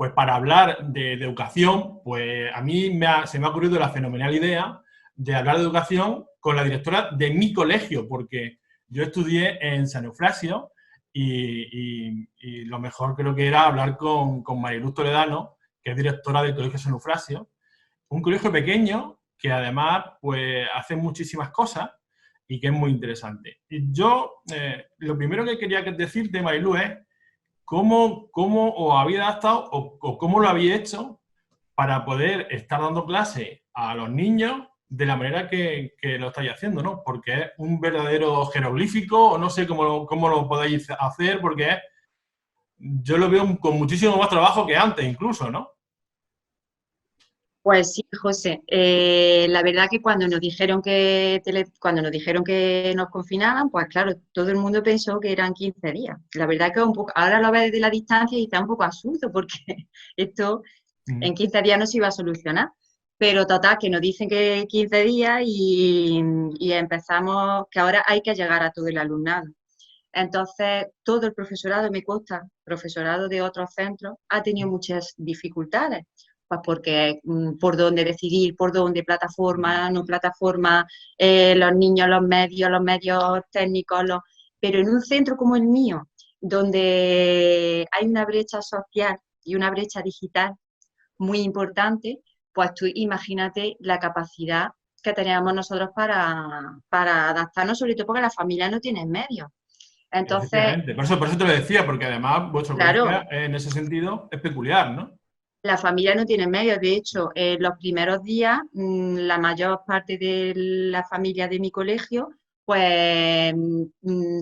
pues para hablar de educación, pues a mí se me ha ocurrido la fenomenal idea de hablar de educación con la directora de mi colegio, porque yo estudié en San Eufrasio y lo mejor creo que era hablar con Mariluz Toledano, que es directora del Colegio San Eufrasio, un colegio pequeño que además pues hace muchísimas cosas y que es muy interesante. Y yo, lo primero que quería decirte, Mariluz, es cómo os había adaptado o cómo lo había hecho para poder estar dando clase a los niños de la manera que lo estáis haciendo, ¿no? Porque es un verdadero jeroglífico, o no sé cómo lo podéis hacer, porque yo lo veo con muchísimo más trabajo que antes, incluso, ¿no? Pues sí, José. La verdad que cuando nos dijeron que nos confinaban, pues claro, todo el mundo pensó que eran 15 días. La verdad que un poco, ahora lo ves desde la distancia y está un poco absurdo porque esto en 15 días no se iba a solucionar. Pero total, que nos dicen que 15 días y empezamos, que ahora hay que llegar a todo el alumnado. Entonces, todo el profesorado, me consta, profesorado de otros centros, ha tenido muchas dificultades, pues porque por dónde decidir, por dónde, plataforma, no plataforma, los medios técnicos, pero en un centro como el mío, donde hay una brecha social y una brecha digital muy importante, pues tú imagínate la capacidad que teníamos nosotros para adaptarnos, sobre todo porque las familias no tienen medios. Entonces, Efectivamente, por eso te lo decía, porque además vuestro colegio claro, en ese sentido es peculiar, ¿no? la familia no tiene medios. De hecho, los primeros días, la mayor parte de la familia de mi colegio, pues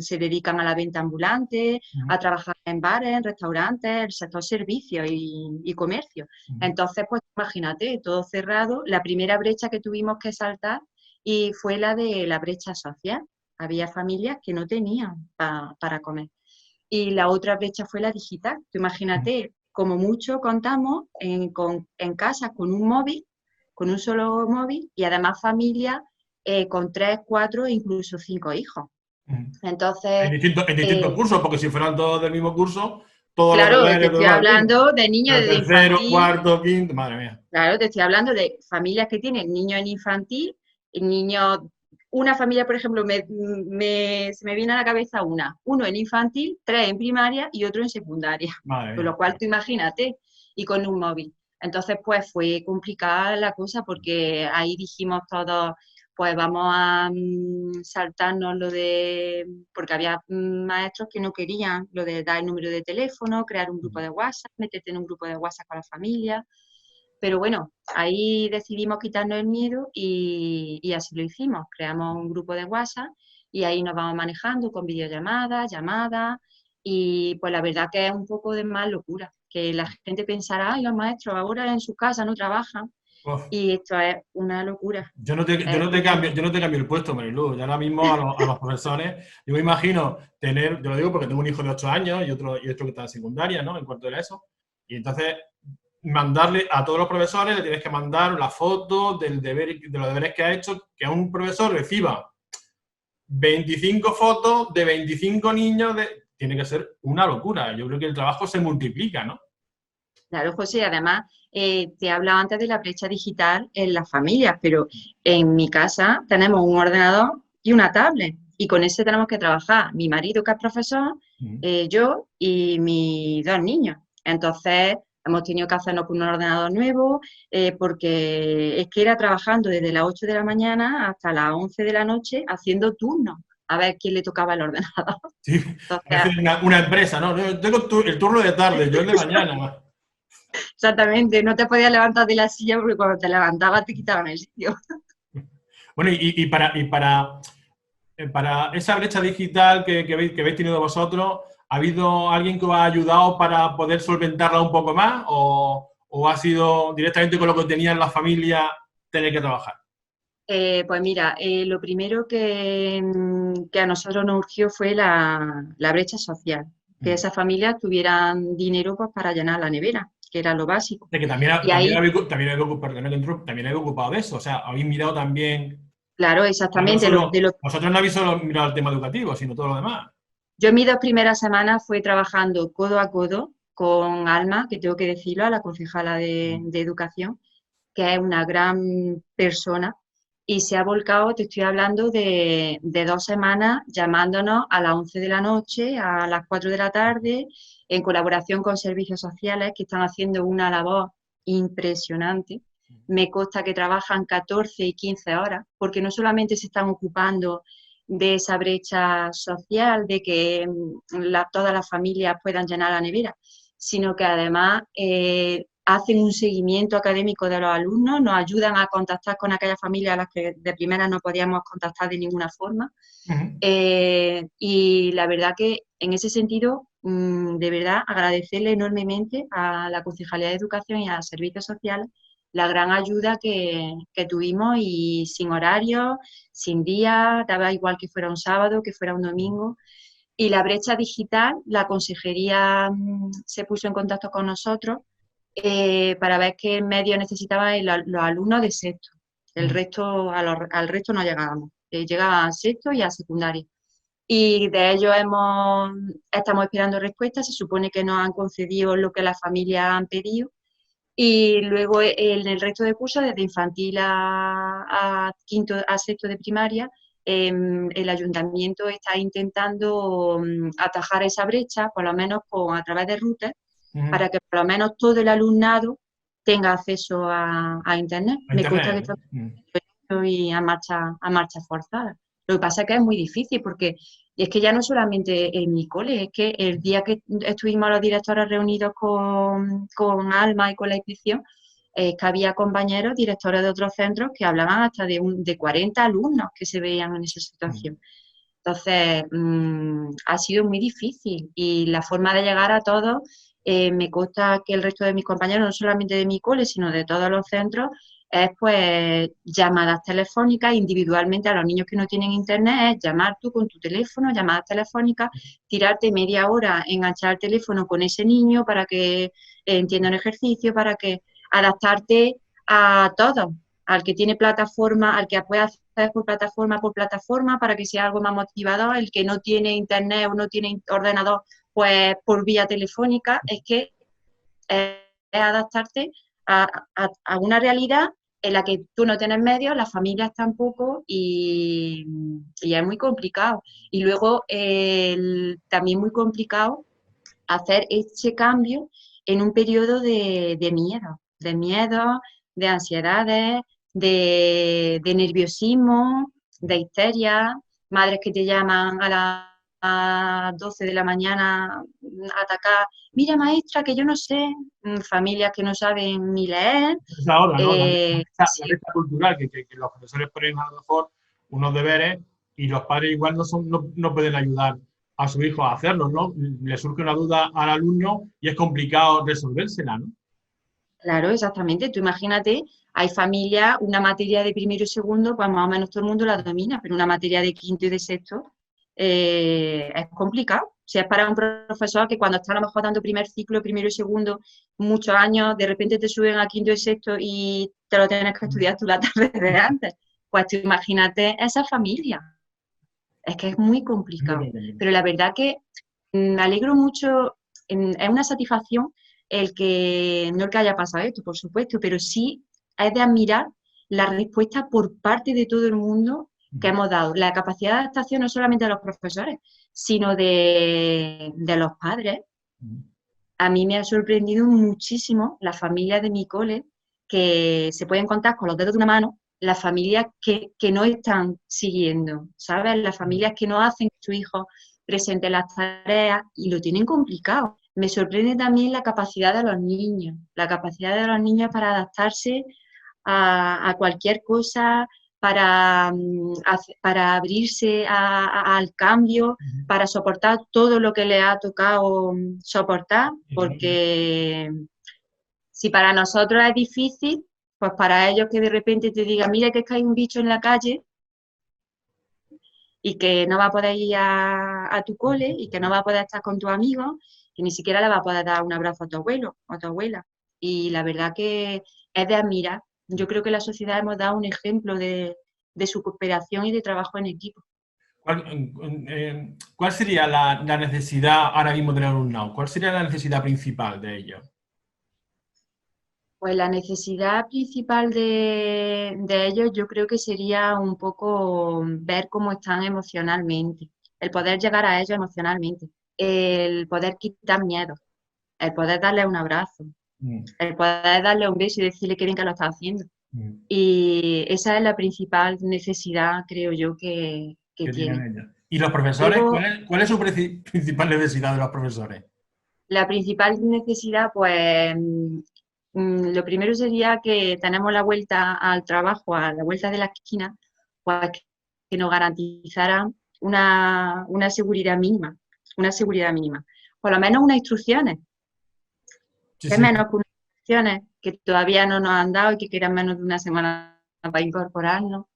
se dedican a la venta ambulante, a trabajar en bares, en restaurantes, el sector servicios y comercio. Entonces, pues imagínate, todo cerrado. La primera brecha que tuvimos que saltar y fue la de la brecha social. Había familias que no tenían para comer. Y la otra brecha fue la digital. Tú imagínate, como mucho contamos en casa con un móvil, con un solo móvil, y además familia con 3, 4 e incluso 5 hijos. Entonces, En distintos cursos, porque si fueran todos del mismo curso, todos los claro, te deberes, estoy todo el mismo. hablando de niños Pero de tercero, infantil. cuarto, quinto, madre mía. Claro, te estoy hablando de familias que tienen niños en infantil, niños, una familia, por ejemplo, se me viene a la cabeza uno en infantil, 3 en primaria y otro en secundaria, Madre con lo mía. cual tú imagínate, y con un móvil. Entonces, pues fue complicada la cosa porque ahí dijimos todos, pues vamos a saltarnos porque había maestros que no querían lo de dar el número de teléfono, crear un grupo de WhatsApp, meterte en un grupo de WhatsApp con la familia. Pero bueno, ahí decidimos quitarnos el miedo y así lo hicimos. Creamos un grupo de WhatsApp y ahí nos vamos manejando con videollamadas, llamadas y pues la verdad que es un poco de más locura, que la gente pensará, ay, los maestros ahora en su casa no trabajan Uf. y esto es una locura. Es Yo no te cambio el puesto, Marilu. Yo ahora mismo a los profesores, yo me imagino tener, yo lo digo porque tengo un hijo de 8 años y otro que está en secundaria, ¿no? En cuarto de la ESO. Y entonces, mandarle a todos los profesores, le tienes que mandar la foto de los deberes que ha hecho, que un profesor reciba 25 fotos de 25 niños, tiene que ser una locura. Yo creo que el trabajo se multiplica, ¿no? Claro, José, además te he hablado antes de la brecha digital en las familias, pero en mi casa tenemos un ordenador y una tablet y con ese tenemos que trabajar. Mi marido, que es profesor, yo y mis 2 niños. Entonces, hemos tenido que hacernos con un ordenador nuevo porque es que era trabajando desde las 8 de la mañana hasta las 11 de la noche haciendo turnos a ver quién le tocaba el ordenador. Sí, Entonces, parece una empresa, ¿no? Yo tengo el turno de tarde, yo el de mañana. exactamente, no te podías levantar de la silla porque cuando te levantabas te quitaban el sitio. Bueno, para esa brecha digital que habéis tenido vosotros, ¿ha habido alguien que os ha ayudado para poder solventarla un poco más? ¿O ha sido directamente con lo que tenían la familia tener que trabajar? Pues mira, lo primero que a nosotros nos urgió fue la brecha social, que esas familias tuvieran dinero pues, para llenar la nevera, que era lo básico. De que Y ahí, también habéis ocupado de eso. O sea, habéis mirado también. claro, Ya no exactamente, solo, vosotros no habéis solo mirado el tema educativo, sino todo lo demás. yo en mis 2 primeras semanas fue trabajando codo a codo con Alma, que tengo que decirlo, a la concejala de Educación, que es una gran persona y se ha volcado, te estoy hablando de 2 semanas, llamándonos a las 11 de la noche, a las 4 de la tarde, en colaboración con servicios sociales que están haciendo una labor impresionante. Me consta que trabajan 14 y 15 horas, porque no solamente se están ocupando de esa brecha social, de que todas las familias puedan llenar la nevera, sino que además hacen un seguimiento académico de los alumnos, nos ayudan a contactar con aquellas familias a las que de primera no podíamos contactar de ninguna forma. Y la verdad que en ese sentido, de verdad, agradecerle enormemente a la Concejalía de Educación y a los servicios sociales la gran ayuda que tuvimos y sin horario, sin día, daba igual que fuera un sábado, que fuera un domingo. Y la brecha digital, la consejería se puso en contacto con nosotros para ver qué medios necesitaban los alumnos de sexto. El resto, al resto no llegábamos. Llegaban a sexto y a secundaria. Y de ellos estamos esperando respuestas. Se supone que nos han concedido lo que las familias han pedido. Y luego en el resto de cursos, desde infantil a quinto a sexto de primaria, el ayuntamiento está intentando atajar esa brecha, por lo menos a través de routers, para que por lo menos todo el alumnado tenga acceso a Internet. Me consta que está y a marcha forzada. Lo que pasa es que es muy difícil porque es que ya no solamente en mi cole, es que el día que estuvimos los directores reunidos con Alma y con la inspección, que había compañeros, directores de otros centros que hablaban hasta de 40 alumnos que se veían en esa situación. Entonces, ha sido muy difícil y la forma de llegar a todos, me consta que el resto de mis compañeros, no solamente de mi cole, sino de todos los centros, es pues llamadas telefónicas individualmente a los niños que no tienen internet, es llamar tú con tu teléfono, llamadas telefónicas, tirarte media hora, enganchar el teléfono con ese niño para que entienda un ejercicio, para que adaptarte a todos, al que tiene plataforma, al que puede hacer por plataforma, para que sea algo más motivador, el que no tiene internet o no tiene ordenador, pues por vía telefónica, es que es adaptarte a una realidad en la que tú no tienes medios, las familias tampoco, y es muy complicado. Y luego también muy complicado hacer ese cambio en un periodo de miedo, de ansiedades, de nerviosismo, de histeria, madres que te llaman a las 12 de la mañana a atacar, mira maestra, que yo no sé, familias que no saben ni leer. Es ahora, ¿no? La Sí. brecha cultural, que los profesores ponen a lo mejor unos deberes y los padres igual no pueden ayudar a su hijo a hacerlos, ¿no? Le surge una duda al alumno y es complicado resolvérsela, ¿no? Claro, exactamente. Tú imagínate, hay familias, una materia de primero y segundo, pues más o menos todo el mundo la domina, pero una materia de quinto y de sexto es complicado. Si es para un profesor que cuando está a lo mejor dando primer ciclo, primero y segundo, muchos años, de repente te suben a quinto y sexto y te lo tienes que estudiar tú la tarde de antes. Pues tú imagínate esa familia. Es que es muy complicado. Pero la verdad que me alegro mucho, es una satisfacción no el que haya pasado esto, por supuesto, pero sí es de admirar la respuesta por parte de todo el mundo que hemos dado. La capacidad de adaptación no solamente de los profesores, sino de los padres. A mí me ha sorprendido muchísimo las familias de mi cole, que se pueden contar con los dedos de una mano, las familias que no están siguiendo, ¿sabes? Las familias que no hacen que su hijo presente las tareas y lo tienen complicado. Me sorprende también la capacidad de los niños, para adaptarse a cualquier cosa, para abrirse al cambio, para soportar todo lo que les ha tocado soportar, porque si para nosotros es difícil, pues para ellos que de repente te digan, mira que es que hay un bicho en la calle y que no va a poder ir a tu cole y que no va a poder estar con tus amigos, que ni siquiera le va a poder dar un abrazo a tu abuelo o a tu abuela. Y la verdad que es de admirar. Yo creo que la sociedad hemos dado un ejemplo de su cooperación y de trabajo en equipo. ¿Cuál sería la necesidad ahora mismo del alumnado? ¿Cuál sería la necesidad principal de ellos? Pues la necesidad principal de ellos yo creo que sería un poco ver cómo están emocionalmente, el poder llegar a ellos emocionalmente, el poder quitar miedo, el poder darle un abrazo, Mm, el poder darle un beso y decirle que bien que lo está haciendo. mm. Y esa es la principal necesidad, creo yo, que ¿Qué tienen tienen. ellos? ¿Y los profesores? Luego, ¿Cuál es su principal necesidad de los profesores? la principal necesidad, pues, lo primero sería que tenemos la vuelta al trabajo, a la vuelta de la esquina, pues que nos garantizaran una seguridad mínima, una seguridad mínima. Por lo menos unas instrucciones, Sí, que es sí. menos que unas instrucciones que todavía no nos han dado y que quedan menos de una semana para incorporarnos.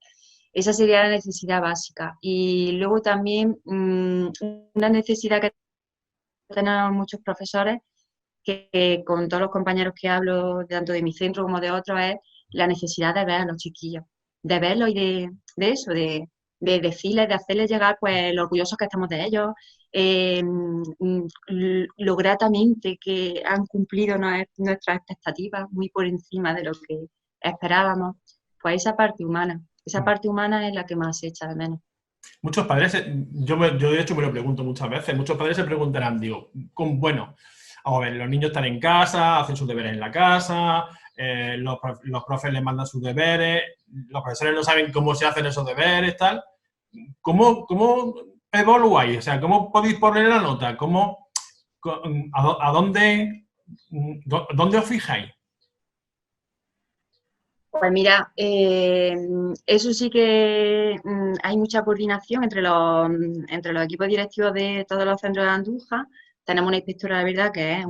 Esa sería la necesidad básica. Y luego también una necesidad que tenemos muchos profesores que con todos los compañeros que hablo, tanto de mi centro como de otros, es la necesidad de ver a los chiquillos, de verlos y de eso, de decirles, de hacerles llegar pues lo orgullosos que estamos de ellos, lo gratamente que han cumplido nuestras expectativas muy por encima de lo que esperábamos. Pues esa parte humana es la que más se echa de menos. Muchos padres, yo de hecho me lo pregunto muchas veces, muchos padres se preguntarán, digo, bueno, vamos a ver, los niños están en casa, hacen sus deberes en la casa, los profes les mandan sus deberes, los profesores no saben cómo se hacen esos deberes, tal. ¿Cómo evaluáis? O sea, ¿cómo podéis poner la nota? ¿A dónde os fijáis? Pues mira, eso sí que hay mucha coordinación entre los equipos directivos de todos los centros de Andújar. Tenemos una inspectora de verdad que es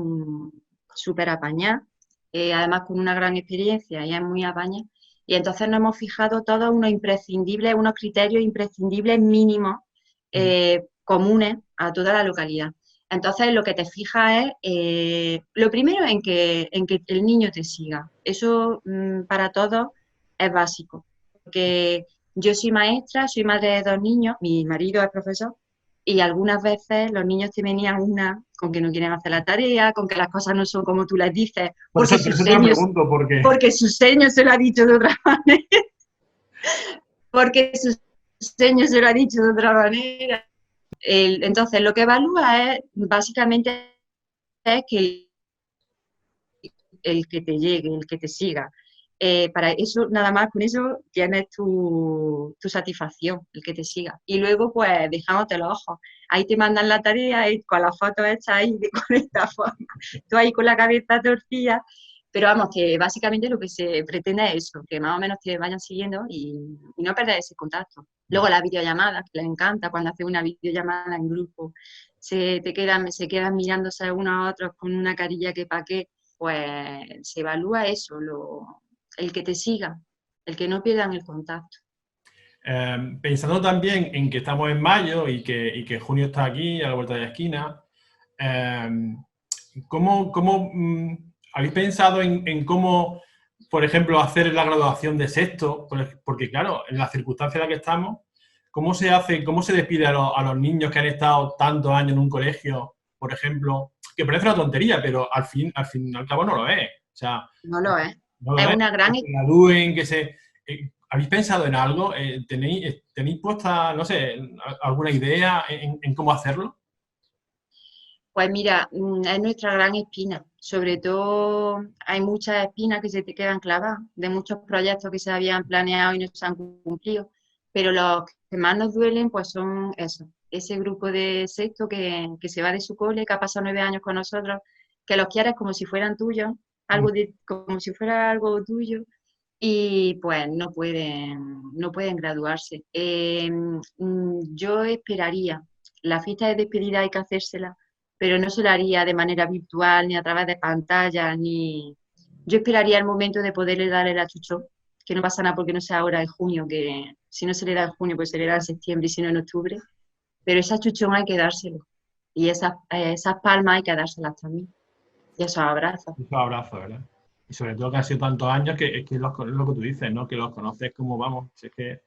súper apañada, además con una gran experiencia y es muy apañada. Y entonces nos hemos fijado todos unos criterios imprescindibles mínimos comunes a toda la localidad. Entonces, lo que te fijas es, lo primero en que el niño te siga. Eso para todos es básico. Porque yo soy maestra, soy madre de dos niños, mi marido es profesor, y algunas veces los niños te venían una con que no quieren hacer la tarea, con que las cosas no son como tú las dices, Por eso te lo pregunto, porque porque su seño se lo ha dicho de otra manera, porque su seño se lo ha dicho de otra manera. Entonces, lo que evalúa es básicamente es que el que te llegue, el que te siga. Para eso, nada más con eso tienes tu satisfacción, el que te siga. Y luego, pues, dejándote los ojos. Ahí te mandan la tarea y con las fotos hechas ahí con esta forma. Tú ahí con la cabeza torcida. Pero vamos, que básicamente lo que se pretende es eso, que más o menos te vayan siguiendo y no perder ese contacto. Luego las videollamadas, que les encanta cuando haces una videollamada en grupo, se quedan mirándose unos a otros con una carilla que pa' qué, pues se evalúa eso, el que te siga, el que no pierdan el contacto. pensando también en que estamos en mayo y que junio está aquí, a la vuelta de la esquina, eh, habéis pensado en cómo, por ejemplo, hacer la graduación de sexto? Porque, claro, en las circunstancias en las que estamos, ¿cómo se hace, cómo se despide a los niños que han estado tantos años en un colegio, por ejemplo, que parece una tontería, pero al fin y al cabo no lo es? O sea, No lo es. no lo Es es. una gran. Que se gradúen, ¿habéis pensado en algo? ¿Tenéis puesta, no sé, alguna idea en cómo hacerlo? Pues mira, es nuestra gran espina. Sobre todo hay muchas espinas que se te quedan clavadas de muchos proyectos que se habían planeado y no se han cumplido. Pero los que más nos duelen pues son esos. Ese grupo de sexto que se va de su cole, que ha pasado 9 años con nosotros, que los quieres como si fueran tuyos, como si fuera algo tuyo, y pues no pueden graduarse. Yo esperaría, la fiesta de despedida hay que hacérsela, pero no se lo haría de manera virtual, ni a través de pantallas, ni... Yo esperaría el momento de poderle dar el achuchón, que no pasa nada porque no sea ahora en junio, que si no se le da en junio, pues se le da en septiembre y si no en octubre, pero ese achuchón hay que dárselo. Y esas palmas hay que dárselas también, y esos abrazos. Muchos abrazos, ¿verdad? Y sobre todo que han sido tantos años que es lo que tú dices, ¿no? Que los conoces como vamos. Si es que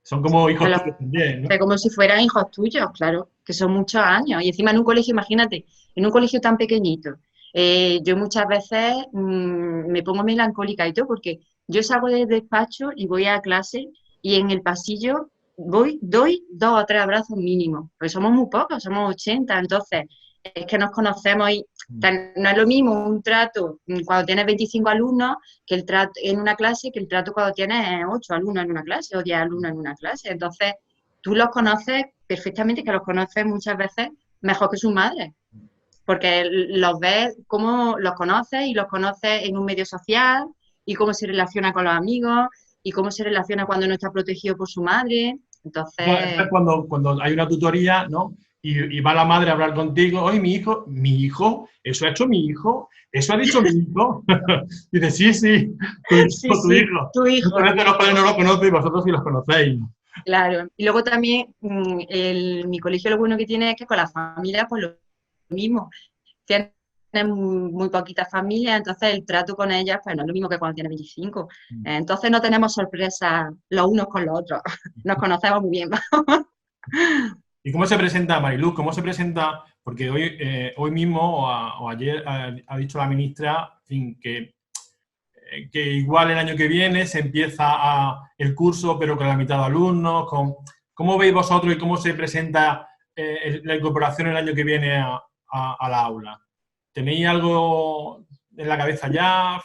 Son como Te hijos los tuyos también, ¿no? hace como si fueran hijos tuyos, claro, que son muchos años. Y encima en un colegio, imagínate, en un colegio tan pequeñito, yo muchas veces me pongo melancólica y todo, porque yo salgo del despacho y voy a clase y en el pasillo doy 2 o 3 abrazos mínimos, porque somos muy pocos, somos 80, entonces es que nos conocemos y no es lo mismo un trato cuando tienes 25 alumnos que el trato en una clase que el trato cuando tienes 8 alumnos en una clase o 10 alumnos en una clase. Entonces, tú los conoces perfectamente, que los conoces muchas veces mejor que sus madres, porque los ves cómo los conoces y los conoces en un medio social y cómo se relaciona con los amigos y cómo se relaciona cuando no está protegido por su madre. Bueno, esto es Entonces, cuando hay una tutoría, ¿no? Y va la madre a hablar contigo, oye, mi hijo, eso ha hecho mi hijo, eso ha dicho mi hijo. Y dice, sí, sí, tu sí, hijo, tu sí, hijo. tu hijo, Muchas tu veces los padres hijo. no lo conocen y vosotros sí los conocéis. Claro. Y luego también mi colegio lo bueno que tiene es que con las familias pues lo mismo. Tienen muy poquitas familias, entonces el trato con ellas pues no es lo mismo que cuando tienes 25. Entonces no tenemos sorpresas los unos con los otros. Nos conocemos muy bien. ¿Y cómo se presenta Mariluz? ¿Cómo se presenta? Porque hoy mismo o ayer ha dicho la ministra, en fin, que igual el año que viene se empieza el curso, pero con la mitad de alumnos. ¿Cómo veis vosotros y cómo se presenta la incorporación el año que viene a la aula? ¿Tenéis algo en la cabeza ya?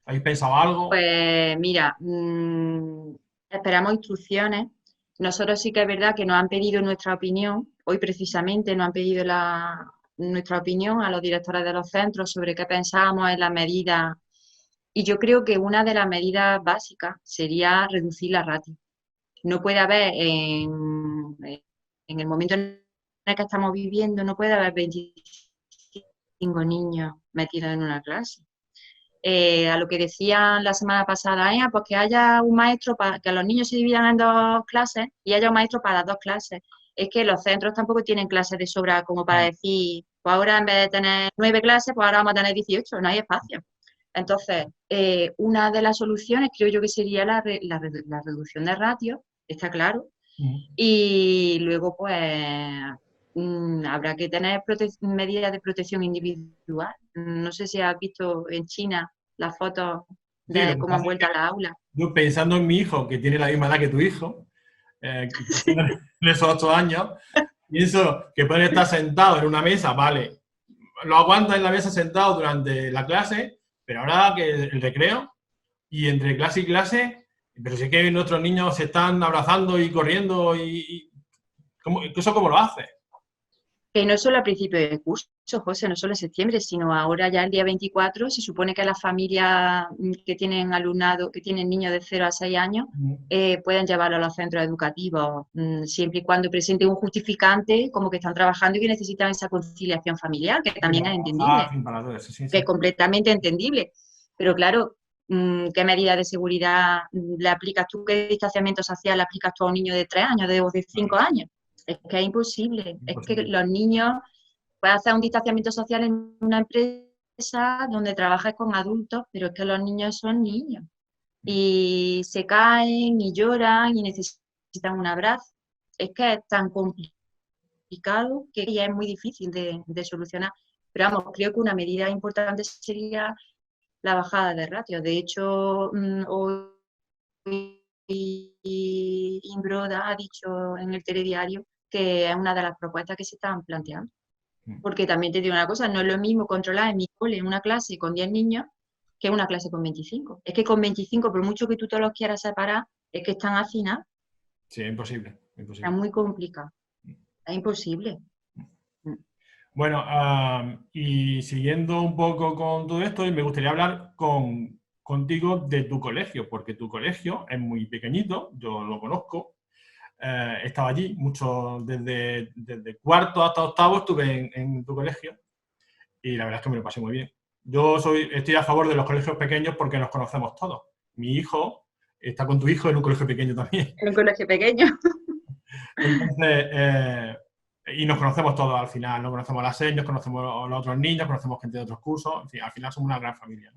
¿Habéis pensado algo? Pues mira, esperamos instrucciones. Nosotros sí que es verdad que nos han pedido nuestra opinión. Hoy precisamente nos han pedido nuestra opinión a los directores de los centros sobre qué pensábamos en las medidas. Y yo creo que una de las medidas básicas sería reducir la ratio. No puede haber, en el momento en el que estamos viviendo, no puede haber 25 niños metidos en una clase. A lo que decían la semana pasada, pues que haya un maestro para que los niños se dividan en 2 clases y haya un maestro para las 2 clases. Es que los centros tampoco tienen clases de sobra como para decir, pues ahora en vez de tener 9 clases, pues ahora vamos a tener 18, no hay espacio. Entonces, una de las soluciones creo yo que sería la reducción de ratios, está claro, y luego pues habrá que tener medidas de protección individual. No sé si has visto en China las fotos Sí, lo de que cómo han pasa es vuelto que a la aula. yo pensando en mi hijo, que tiene la misma edad que tu hijo, que tiene esos 8 años, pienso que pueden estar sentados en una mesa, vale, lo aguantan en la mesa sentado durante la clase, pero ahora que el recreo y entre clase y clase, pero si es que nuestros niños se están abrazando y corriendo ¿eso cómo lo hace? Que no solo a principio de curso, José, no solo en septiembre, sino ahora ya el día 24 se supone que las familias que tienen alumnado, que tienen niños de 0 a 6 años, pueden llevarlo a los centros educativos, siempre y cuando presenten un justificante como que están trabajando y que necesitan esa conciliación familiar, que Sí, también para es trabajar, en entendible, fin, para todo eso, sí, que sí. es completamente entendible. Pero claro, ¿qué medidas de seguridad le aplicas tú? ¿Qué distanciamiento social le aplicas tú a un niño de 3 años o de 5 Claro, años? Es que es imposible. Es que imposible. los niños pueden hacer un distanciamiento social en una empresa donde trabajas con adultos, pero es que los niños son niños. Y se caen y lloran y necesitan un abrazo. Es que es tan complicado que ya es muy difícil de solucionar. Pero vamos, creo que una medida importante sería la bajada de ratios. De hecho, hoy Imbroda ha dicho en el telediario que es una de las propuestas que se están planteando. Porque también te digo una cosa, no es lo mismo controlar en mi cole una clase con 10 niños que una clase con 25. Es que con 25, por mucho que tú te los quieras separar, es que están hacinados. Sí, imposible, Es imposible. muy complicado. Es imposible. Bueno, y siguiendo un poco con todo esto, me gustaría hablar contigo de tu colegio, porque tu colegio es muy pequeñito, yo lo conozco, estaba allí, desde cuarto hasta octavo estuve en tu colegio y la verdad es que me lo pasé muy bien. Estoy a favor de los colegios pequeños porque nos conocemos todos. Mi hijo está con tu hijo en un colegio pequeño también. En un colegio pequeño. Entonces, y nos conocemos todos al final, nos conocemos las seis, nos conocemos los otros niños, conocemos gente de otros cursos, en fin, al final somos una gran familia.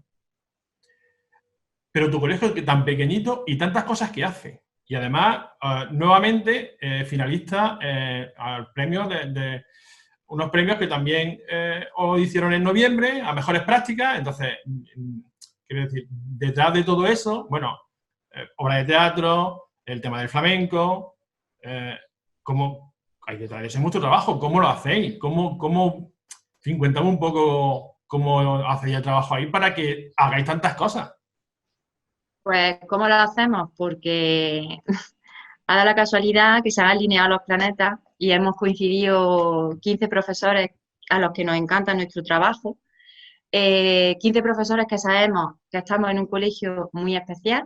Pero tu colegio es tan pequeñito y tantas cosas que hace. Y además, nuevamente, finalista al premio unos premios que también os hicieron en noviembre, a mejores prácticas. Entonces, quiero decir, detrás de todo eso, bueno, obra de teatro, el tema del flamenco, cómo hay detrás de eso mucho trabajo. ¿Cómo lo hacéis? En fin, cuéntame un poco cómo hacéis el trabajo ahí para que hagáis tantas cosas. Pues, ¿cómo lo hacemos? Porque ha dado la casualidad que se han alineado los planetas y hemos coincidido 15 profesores a los que nos encanta nuestro trabajo, 15 profesores que sabemos que estamos en un colegio muy especial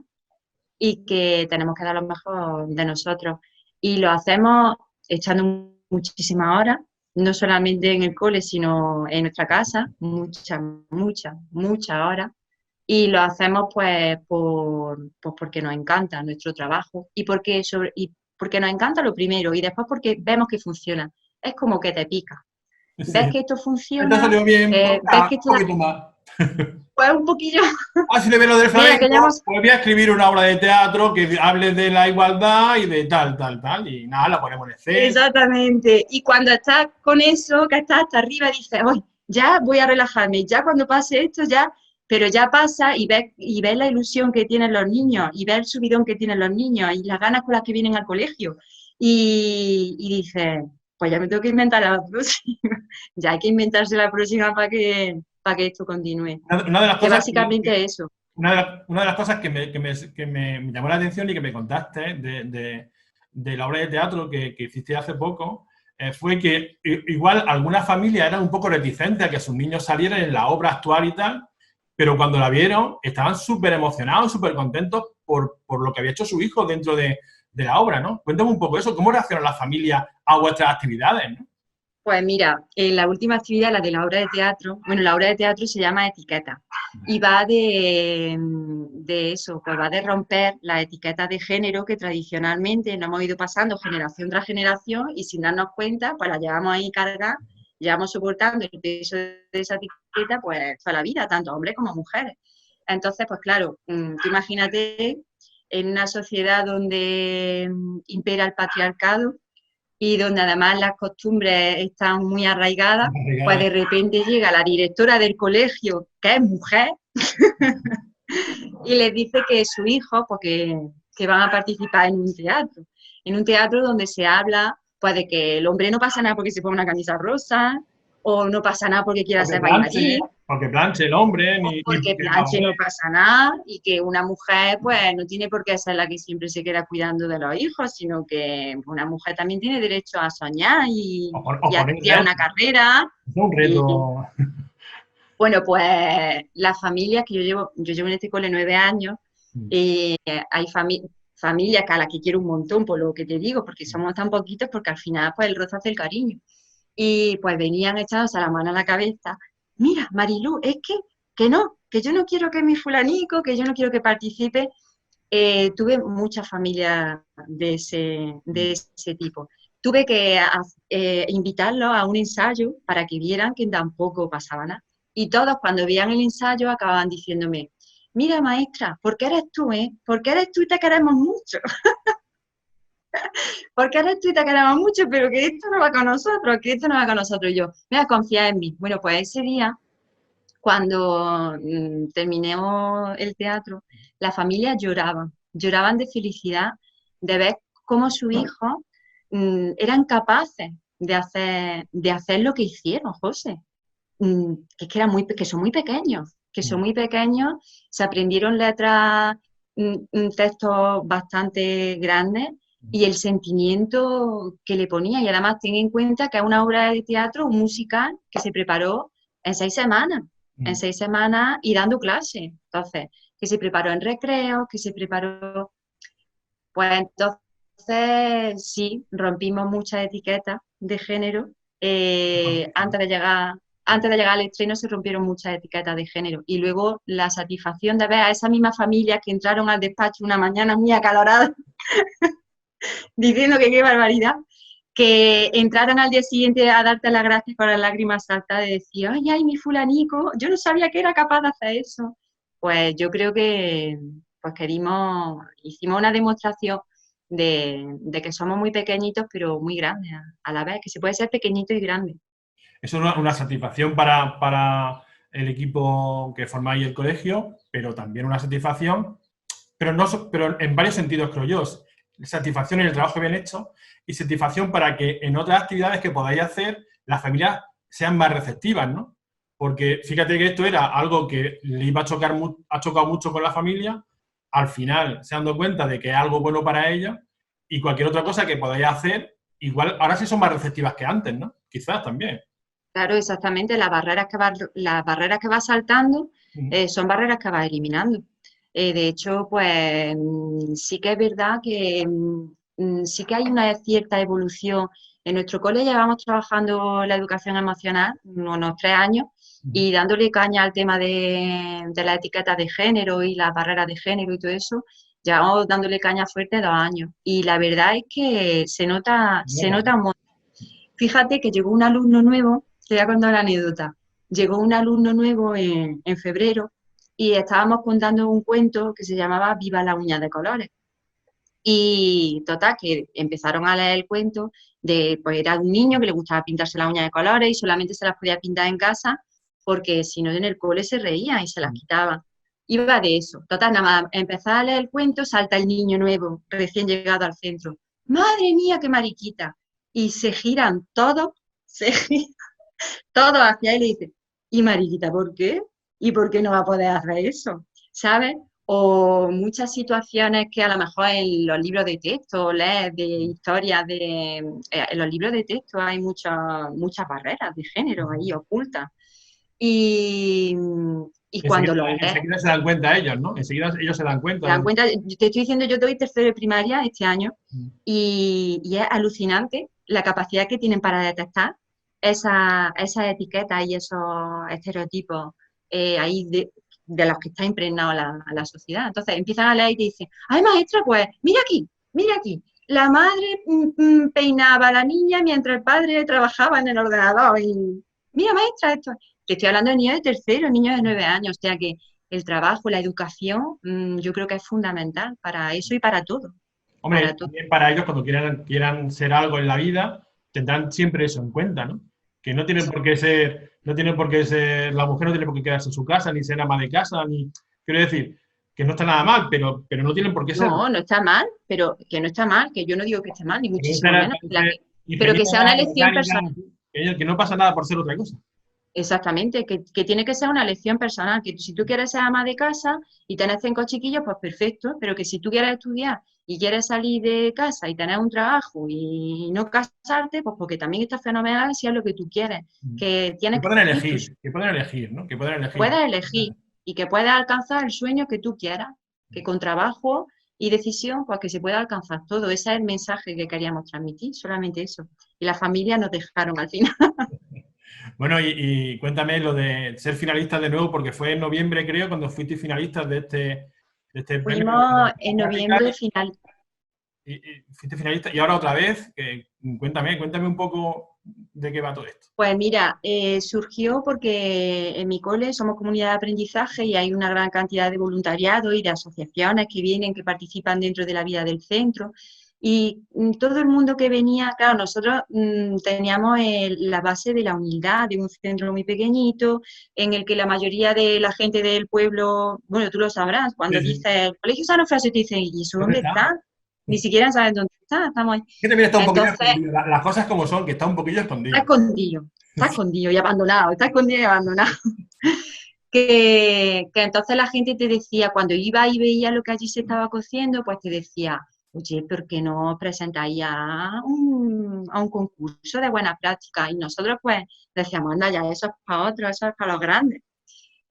y que tenemos que dar lo mejor de nosotros. Y lo hacemos echando muchísimas horas, no solamente en el cole, sino en nuestra casa, muchas horas. Y lo hacemos pues porque nos encanta nuestro trabajo y porque nos encanta lo primero y después porque vemos que funciona. Es como que te pica. Ves Sí. que esto Esto funciona, salió bien, pues, ves que un esto da poquito más. pues un poquillo. Ah, si le ve lo del Mira, que ya flamenco, pues voy a escribir una obra de teatro que hable de la igualdad y de tal. Y nada, la ponemos en escena. Exactamente. Y cuando estás con eso, que estás hasta arriba, dices, hoy ya voy a relajarme, ya cuando pase esto, ya, pero ya pasa y ves la ilusión que tienen los niños, y ves el subidón que tienen los niños, y las ganas con las que vienen al colegio. Y dices, pues ya me tengo que inventar la próxima. Ya hay que inventarse la próxima para que esto continúe. Una de las Que cosas básicamente es eso. una de las cosas que me llamó la atención y que me contaste de la obra de teatro que hiciste hace poco fue que igual algunas familias eran un poco reticentes a que sus niños salieran en la obra actual y tal, pero cuando la vieron estaban súper emocionados, súper contentos por lo que había hecho su hijo dentro de la obra, ¿no? Cuéntame un poco eso, ¿cómo reaccionan las familias a vuestras actividades, ¿no? Pues mira, en la última actividad, la de la obra de teatro, bueno, la obra de teatro se llama Etiqueta y va de eso, pues va de romper las etiquetas de género que tradicionalmente nos hemos ido pasando generación tras generación y sin darnos cuenta, pues la llevamos ahí cargada, llevamos soportando el peso de esa etiqueta pues toda la vida, tanto hombres como mujeres. Entonces, pues claro, tú imagínate en una sociedad donde impera el patriarcado, y donde además las costumbres están muy arraigadas, pues de repente llega la directora del colegio, que es mujer, y les dice que su hijo, pues que van a participar en un teatro donde se habla pues de que el hombre no pasa nada porque se pone una camisa rosa, o no pasa nada porque quiera ser bailarín, Porque planche el hombre, o ni porque porque planche no pasa nada, y que una mujer pues no tiene por qué ser la que siempre se queda cuidando de los hijos, sino que una mujer también tiene derecho a soñar y a poner estudiar una carrera. es un Y reto. bueno, pues las familias que yo llevo en este cole 9 años, y hay familias a las que quiero un montón, por lo que te digo, porque somos tan poquitos, porque al final pues el roce hace el cariño. Y pues venían echados a la mano a la cabeza, mira, Marilú, es que no, que yo no quiero que mi fulanico, que yo no quiero que participe. Tuve muchas familias de ese tipo. Tuve que invitarlos a un ensayo para que vieran que tampoco pasaba nada. Y todos cuando veían el ensayo acababan diciéndome, mira maestra, ¿por qué eres tú, eh? Porque eres tú y te queremos mucho. Porque eres tú y te queremos mucho, pero que esto no va con nosotros, que esto no va con nosotros. Y yo, mira, confía en mí. Bueno, pues ese día, cuando terminó el teatro, las familias lloraban de felicidad de ver cómo sus hijos eran capaces de hacer lo que hicieron, José. Que, es que, que son muy pequeños, se aprendieron letras, textos bastante grandes y el sentimiento que le ponía. Y además ten en cuenta que es una obra de teatro, un musical que se preparó en 6 semanas, y dando clases. Entonces, que se preparó en recreo, que se preparó, pues entonces sí, rompimos muchas etiquetas de género. Antes de llegar al estreno se rompieron muchas etiquetas de género. Y luego la satisfacción de ver a esa misma familia que entraron al despacho una mañana muy acalorada, diciendo que qué barbaridad, que entraron al día siguiente a darte las gracias con las lágrimas saltadas y decir, ay, ay, mi fulanico, yo no sabía que era capaz de hacer eso. Pues yo creo que pues hicimos una demostración de que somos muy pequeñitos, pero muy grandes a la vez, que se puede ser pequeñito y grande. Eso es una satisfacción para el equipo que formáis el colegio, pero también una satisfacción, pero en varios sentidos, creo yo. Satisfacción en el trabajo bien hecho y satisfacción para que en otras actividades que podáis hacer las familias sean más receptivas, ¿no? Porque fíjate que esto era algo que le iba a chocar, ha chocado mucho con la familia, al final se han dado cuenta de que es algo bueno para ellos y cualquier otra cosa que podáis hacer, igual ahora sí son más receptivas que antes, ¿no? Quizás también. Claro, exactamente, las barreras que vas saltando son barreras que vas eliminando. De hecho, pues sí que es verdad que sí que hay una cierta evolución. En nuestro cole llevamos trabajando la educación emocional unos 3 años y dándole caña al tema de la etiqueta de género y las barreras de género y todo eso, llevamos dándole caña fuerte 2 años. Y la verdad es que se nota un montón. Fíjate que llegó un alumno nuevo, te voy a contar la anécdota. Llegó un alumno nuevo en febrero y estábamos contando un cuento que se llamaba Viva la uña de colores. Y total, que empezaron a leer el cuento pues era un niño que le gustaba pintarse la uña de colores y solamente se las podía pintar en casa porque si no en el cole se reía y se las quitaba. Iba de eso. Total, nada más empezar a leer el cuento, salta el niño nuevo, recién llegado al centro. ¡Madre mía, qué mariquita! Y se giran todos, se giran todos hacia él y dicen, ¿y mariquita por qué? ¿Y por qué no va a poder hacer eso? ¿Sabes? O muchas situaciones que a lo mejor en los libros de texto, lees de historias en los libros de texto hay muchas barreras de género ahí ocultas. Y, y cuando lo lees, enseguida se dan cuenta ellos, ¿no? Enseguida ellos se dan cuenta. te dan cuenta, te estoy diciendo, yo doy tercero de primaria este año y es alucinante la capacidad que tienen para detectar esas etiquetas y esos estereotipos ahí de los que está impregnado la sociedad. Entonces empiezan a leer y te dicen, ay maestra, pues mira aquí, la madre peinaba a la niña mientras el padre trabajaba en el ordenador y mira maestra, esto. Te estoy hablando de niños de tercero, niños de 9 años, o sea que el trabajo, la educación, yo creo que es fundamental para eso y para todo. Hombre, Para todo. también para ellos cuando quieran ser algo en la vida, tendrán siempre eso en cuenta, ¿no? Que no tienen por qué ser, la mujer no tiene por qué quedarse en su casa, ni ser ama de casa, ni, quiero decir, que no está nada mal, pero no tienen por qué ser. No, no está mal, pero que no está mal, que yo no digo que esté mal, ni muchísimo menos, pero que sea Ingeniera una elección mecánica, personal. que no pasa nada por ser otra cosa. Exactamente, que tiene que ser una elección personal, que si tú quieres ser ama de casa y tener 5 chiquillos, pues perfecto, pero que si tú quieres estudiar y quieres salir de casa y tener un trabajo y no casarte, pues porque también está fenomenal si es lo que tú quieres, que tienes que elegir Que pueden elegir, ¿no? Que pueden elegir. puedes elegir y que puedes alcanzar el sueño que tú quieras, que con trabajo y decisión, pues que se pueda alcanzar todo. Ese es el mensaje que queríamos transmitir, solamente eso. Y las familias nos dejaron al final. Bueno, y cuéntame lo de ser finalistas de nuevo, porque fue en noviembre, creo, cuando fuiste finalistas de este premio. Fuimos en noviembre final. Y fuiste finalista y ahora otra vez, cuéntame un poco de qué va todo esto. Pues mira, surgió porque en mi cole somos comunidad de aprendizaje y hay una gran cantidad de voluntariado y de asociaciones que vienen, que participan dentro de la vida del centro. Y todo el mundo que venía, claro, nosotros teníamos la base de la humildad, de un centro muy pequeñito, en el que la mayoría de la gente del pueblo, bueno, tú lo sabrás, cuando Sí, sí. dices el Colegio San Eufrasio, te dicen, ¿y eso dónde está? Ni siquiera saben dónde está, estamos ahí. Que también está un poquillo Entonces, escondido. Las cosas como son, que está un poquillo escondido. está escondido y abandonado, está escondido y abandonado. Que entonces la gente te decía, cuando iba y veía lo que allí se estaba cociendo, pues te decía, oye, ¿por qué no presentáis a un concurso de buena práctica? Y nosotros pues decíamos, anda, ya eso es para otros, eso es para los grandes.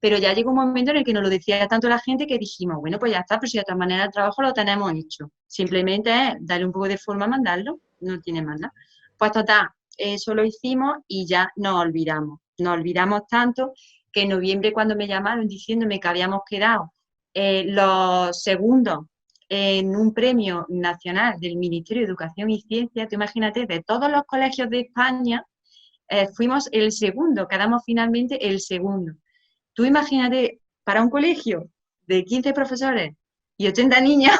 Pero ya llegó un momento en el que nos lo decía tanto la gente que dijimos, bueno, pues ya está, pero si de todas maneras el trabajo lo tenemos hecho. Simplemente es darle un poco de forma a mandarlo, no tiene más nada. Pues total, eso lo hicimos y ya nos olvidamos. Nos olvidamos tanto que en noviembre cuando me llamaron diciéndome que habíamos quedado los segundos en un premio nacional del Ministerio de Educación y Ciencia, tú imagínate, de todos los colegios de España, fuimos el segundo, quedamos finalmente el segundo. Tú imagínate, para un colegio de 15 profesores y 80 niños,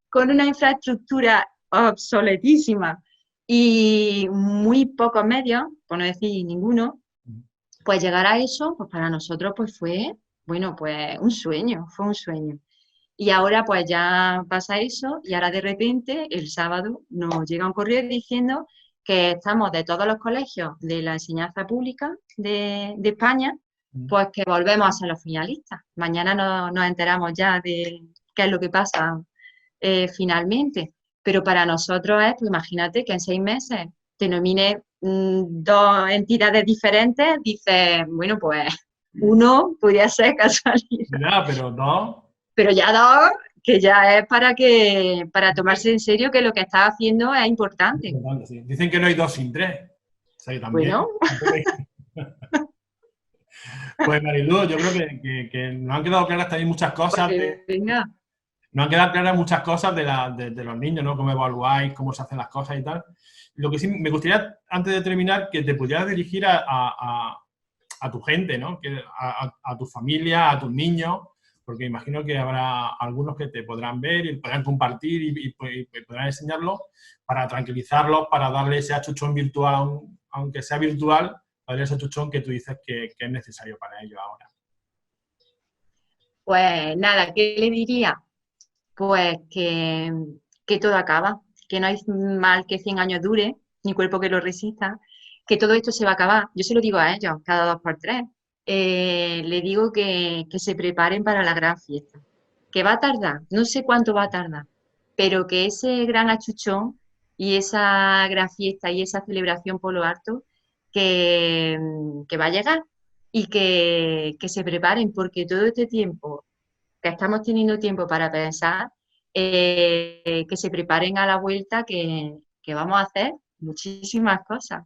con una infraestructura obsoletísima y muy pocos medios, por no decir ninguno, pues llegar a eso, pues para nosotros pues fue, bueno, pues un sueño, fue un sueño. Y ahora pues ya pasa eso y ahora de repente el sábado nos llega un correo diciendo que estamos de todos los colegios de la enseñanza pública de España, pues que volvemos a ser los finalistas. Mañana nos enteramos ya de qué es lo que pasa finalmente. Pero para nosotros es, pues imagínate que en 6 meses te nomine 2 entidades diferentes, dices, bueno, pues uno podría ser casualidad. Ya, pero no. Pero ya 2, que ya es para tomarse en serio que lo que estás haciendo es importante. Sí. Dicen que no hay 2 sin 3. O sea, que también. Bueno. Pues Mariluz, yo creo que nos han quedado claras también muchas cosas. Venga. Nos han quedado claras muchas cosas de los niños, ¿no? Cómo evaluáis, cómo se hacen las cosas y tal. Lo que sí me gustaría, antes de terminar, que te pudieras dirigir a tu gente, ¿no? A tu familia, a tus niños, porque imagino que habrá algunos que te podrán ver y podrán compartir y podrán enseñarlo para tranquilizarlos, para darle ese achuchón virtual, aunque sea virtual, darle ese achuchón que tú dices que es necesario para ellos ahora. Pues nada, ¿qué le diría? Pues que todo acaba, que no hay mal que 100 años dure, ni cuerpo que lo resista, que todo esto se va a acabar. Yo se lo digo a ellos cada 2 por 3. Le digo que se preparen para la gran fiesta, que va a tardar, no sé cuánto va a tardar, pero que ese gran achuchón y esa gran fiesta y esa celebración por lo alto, que va a llegar y que se preparen, porque todo este tiempo que estamos teniendo tiempo para pensar, que se preparen a la vuelta, que vamos a hacer muchísimas cosas.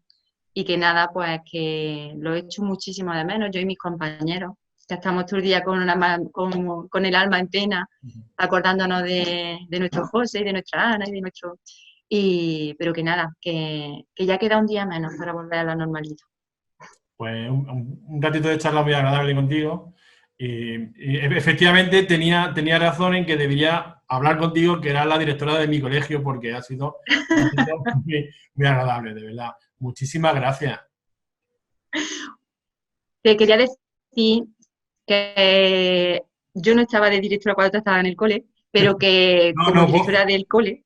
Y que nada, pues que lo he hecho muchísimo de menos, yo y mis compañeros, que estamos todo el día con el alma en pena, acordándonos de nuestro José y de nuestra Ana y de nuestro... pero que nada, que ya queda un día menos para volver a la normalidad. Pues un ratito de charla muy agradable contigo. Y efectivamente tenía razón en que debería hablar contigo, que era la directora de mi colegio, porque ha sido muy, muy agradable, de verdad. Muchísimas gracias. Te quería decir que yo no estaba de directora cuando tú estabas en el cole, pero que como directora del cole,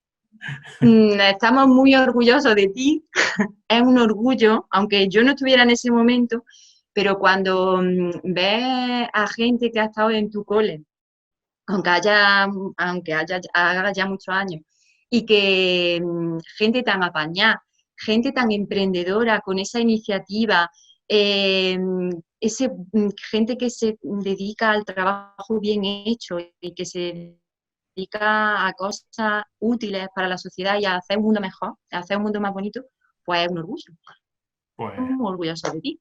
estamos muy orgullosos de ti. Es un orgullo, aunque yo no estuviera en ese momento, pero cuando ves a gente que ha estado en tu cole, aunque haga ya muchos años, y que gente tan apañada, gente tan emprendedora, con esa iniciativa, gente que se dedica al trabajo bien hecho y que se dedica a cosas útiles para la sociedad y a hacer un mundo mejor, a hacer un mundo más bonito, pues es un orgullo. Pues, muy orgulloso de ti.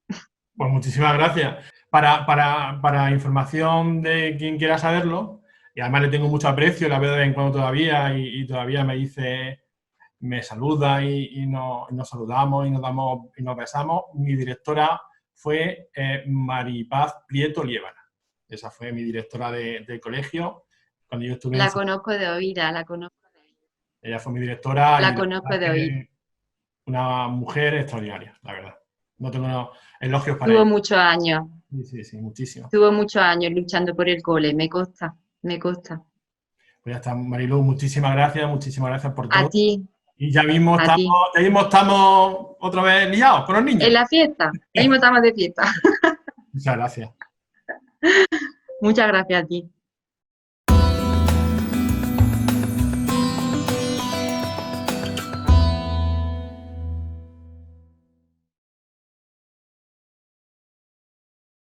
Pues muchísimas gracias. Para información de quien quiera saberlo, y además le tengo mucho aprecio, la veo de vez en cuando todavía y todavía me saluda y nos saludamos y nos besamos. Mi directora fue Maripaz Prieto Liébana. Esa fue mi directora del colegio cuando yo estuve La conozco de oída, la conozco de oída. Ella fue mi directora. La conozco de oída. Una mujer extraordinaria, la verdad. No tengo elogios para ella. Tuvo muchos años. Sí, muchísimo. Tuvo muchos años luchando por el cole, me consta. Pues ya está, Mariluz, muchísimas gracias por todo. A ti. Y ya mismo estamos otra vez liados con los niños. En la fiesta, ya mismo estamos de fiesta. Muchas gracias. Muchas gracias a ti.